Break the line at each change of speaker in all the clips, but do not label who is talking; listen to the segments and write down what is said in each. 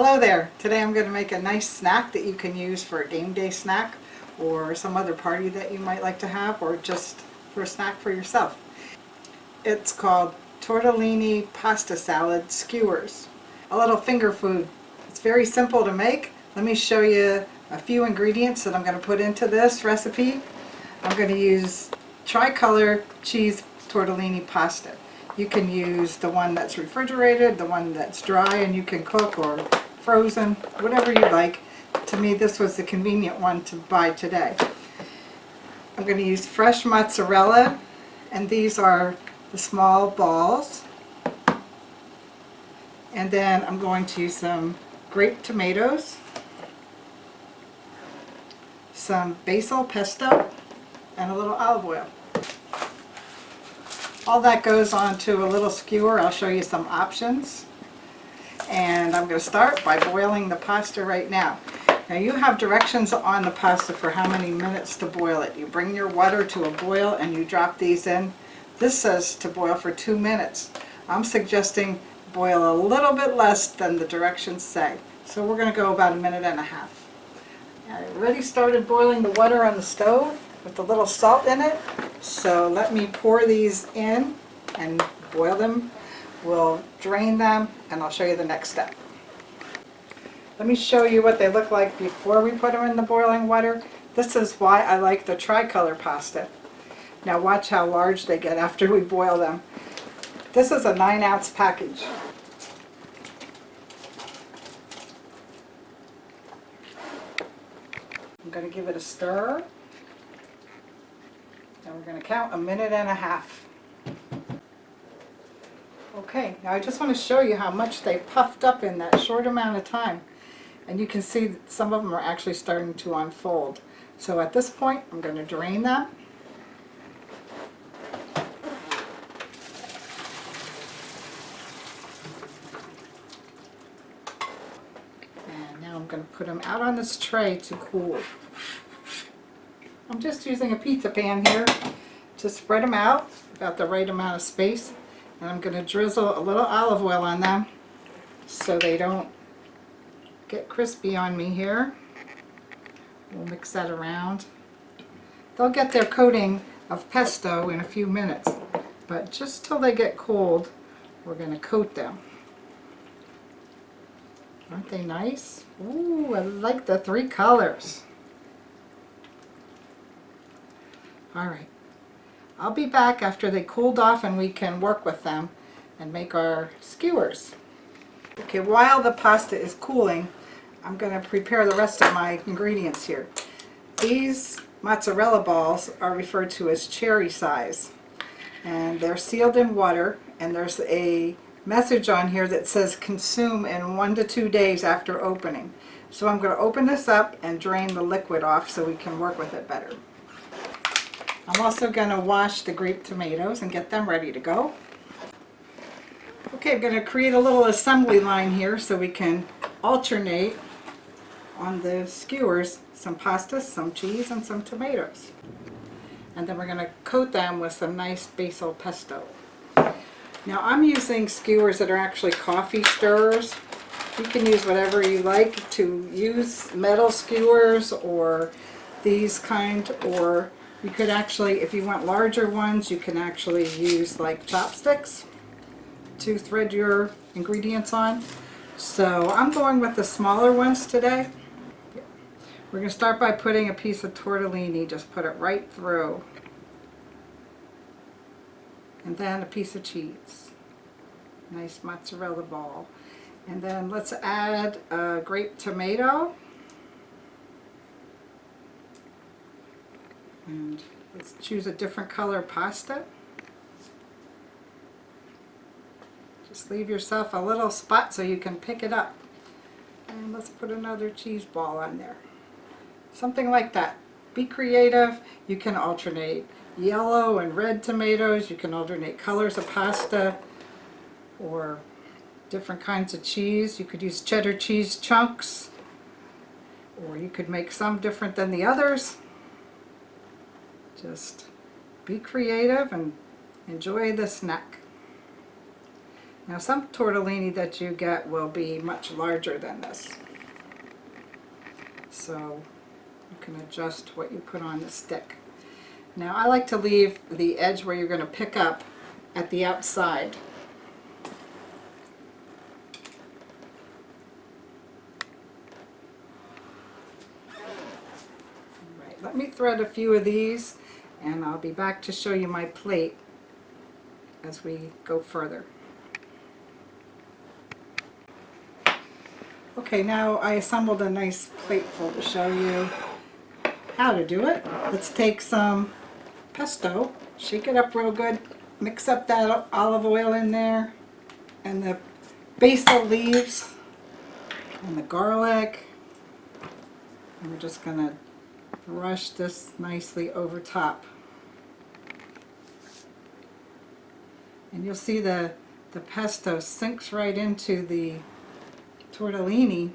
Hello there. Today I'm going to make a nice snack that you can use for a game day snack or some other party that you might like to have, or just for a snack for yourself. It's called Tortellini pasta salad skewers. A little finger food. It's very simple to make. Let me show you a few ingredients that I'm going to put into this recipe. I'm going to use tricolor cheese tortellini pasta. You can use the one that's refrigerated, the one that's dry and you can cook, or frozen, whatever you like. To me, this was the convenient one to buy today. I'm going to use fresh mozzarella, and these are the small balls. And then I'm going to use some grape tomatoes, some basil pesto, and a little olive oil. All that goes onto a little skewer. I'll show you some options. And I'm going to start by boiling the pasta right now. Now you have directions on the pasta for how many minutes to boil it. You bring your water to a boil and you drop these in. This says to boil for 2 minutes. I'm suggesting boil a little bit less than the directions say. So we're going to go about 1.5 minutes. I already started boiling the water on the stove with a little salt in it. So let me pour these in and boil them. We'll drain them and I'll show you the next step. Let me show you what they look like before we put them in the boiling water. This is why I like the tricolor pasta. Now watch how large they get after we boil them. This is a 9-ounce package. I'm going to give it a stir. And we're going to count 1.5 minutes. Okay, now I just want to show you how much they puffed up in that short amount of time. And you can see that some of them are actually starting to unfold. So at this point, I'm going to drain them. And now I'm going to put them out on this tray to cool. I'm just using a pizza pan here to spread them out, about the right amount of space. And I'm going to drizzle a little olive oil on them so they don't get crispy on me here. We'll mix that around. They'll get their coating of pesto in a few minutes, but just till they get cold, we're going to coat them. Aren't they nice? Ooh, I like the 3 colors. Alright. I'll be back after they cooled off and we can work with them and make our skewers. Okay, while the pasta is cooling, I'm going to prepare the rest of my ingredients here. These mozzarella balls are referred to as cherry size, and they're sealed in water, and there's a message on here that says consume in 1 to 2 days after opening. So I'm going to open this up and drain the liquid off so we can work with it better. I'm also going to wash the grape tomatoes and get them ready to go. Okay, I'm going to create a little assembly line here so we can alternate on the skewers some pasta, some cheese, and some tomatoes. And then we're going to coat them with some nice basil pesto. Now I'm using skewers that are actually coffee stirrers. You can use whatever you like to use, metal skewers or these kind, or you could actually, if you want larger ones, you can actually use like chopsticks to thread your ingredients on. So I'm going with the smaller ones today. We're going to start by putting a piece of tortellini, just put it right through. And then a piece of cheese. Nice mozzarella ball. And then let's add a grape tomato. And let's choose a different color pasta. Just leave yourself a little spot so you can pick it up. And let's put another cheese ball on there. Something like that. Be creative. You can alternate yellow and red tomatoes. You can alternate colors of pasta or different kinds of cheese. You could use cheddar cheese chunks, or you could make some different than the others. Just be creative and enjoy the snack. Now some tortellini that you get will be much larger than this. So you can adjust what you put on the stick. Now I like to leave the edge where you're going to pick up at the outside. Right, let me thread a few of these and I'll be back to show you my plate as we go further. Okay, now I assembled a nice plateful to show you how to do it. Let's take some pesto, shake it up real good, mix up that olive oil in there, and the basil leaves, and the garlic. And we're just going to brush this nicely over top. And you'll see the pesto sinks right into the tortellini.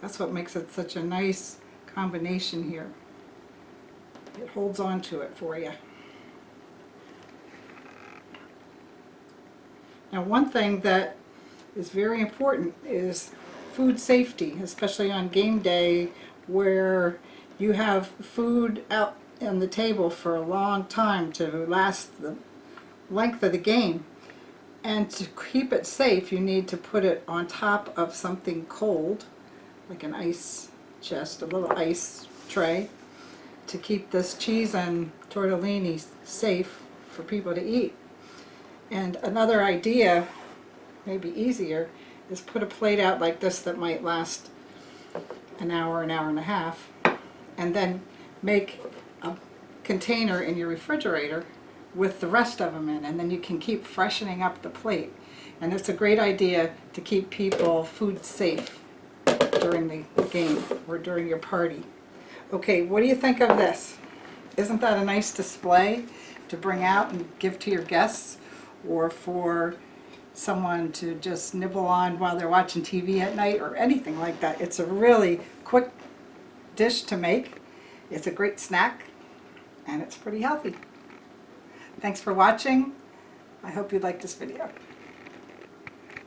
That's what makes it such a nice combination here. It holds on to it for you. Now one thing that is very important is food safety, especially on game day where you have food out on the table for a long time to last the length of the game. And to keep it safe, you need to put it on top of something cold, like an ice chest, a little ice tray, to keep this cheese and tortellini safe for people to eat. And another idea, maybe easier, is put a plate out like this that might last an hour and a half, and then make a container in your refrigerator with the rest of them in, and then you can keep freshening up the plate. And it's a great idea to keep people food safe during the game or during your party. Okay, what do you think of this? Isn't that a nice display to bring out and give to your guests, or for someone to just nibble on while they're watching TV at night or anything like that? It's a really quick dish to make. It's a great snack and it's pretty healthy. Thanks for watching. I hope you liked this video.